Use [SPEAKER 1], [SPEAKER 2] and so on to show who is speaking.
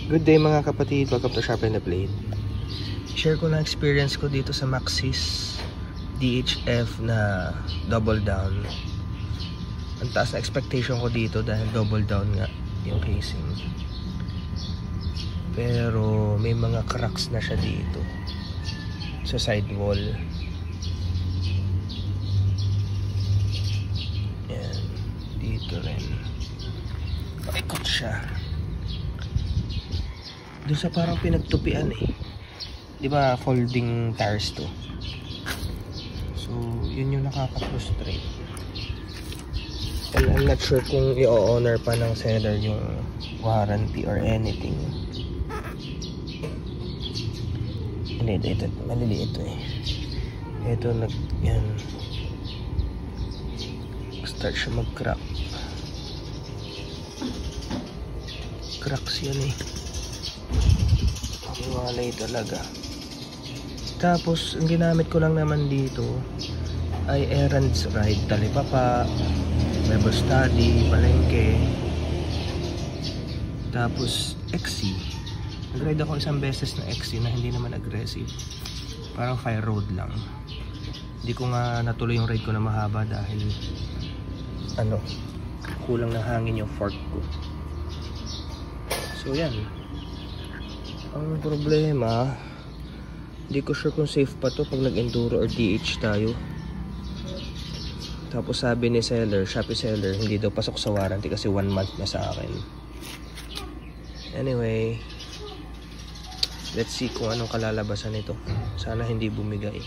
[SPEAKER 1] Good day mga kapatid, welcome to Sharp and the Blade. Share ko na experience ko dito sa Maxxis DHF na double down. Ang taas na expectation ko dito dahil double down nga yung casing. Pero may mga cracks na siya dito sa sidewall. Yan, dito rin. Paikot siya. Doon sa parang pinagtupian eh. Di ba folding tires to? So, yun yung nakaka-frustrate. And I'm not sure kung i-honor pa ng seller yung warranty or anything. Hindi, ito. Maliliit ito eh. Ito, yan. Start siya mag-crack. Cracks yan eh. Walay talaga. Tapos ang ginamit ko lang naman dito ay errands ride, Talipapa, Bible study, palengke, tapos XC. Nag-ride ako isang beses na XC na hindi naman aggressive, parang fire road lang. Hindi ko nga natuloy yung ride ko na mahaba dahil kulang ng hangin yung fork ko. So yan. Ang problema, hindi ko sure kung safe pa to pag nag-enduro or DH tayo. Tapos sabi ni seller, Shopee seller, hindi daw pasok sa warranty kasi 1 month na sa akin. Anyway, let's see kung anong kalalabasan nito. Sana hindi bumigay.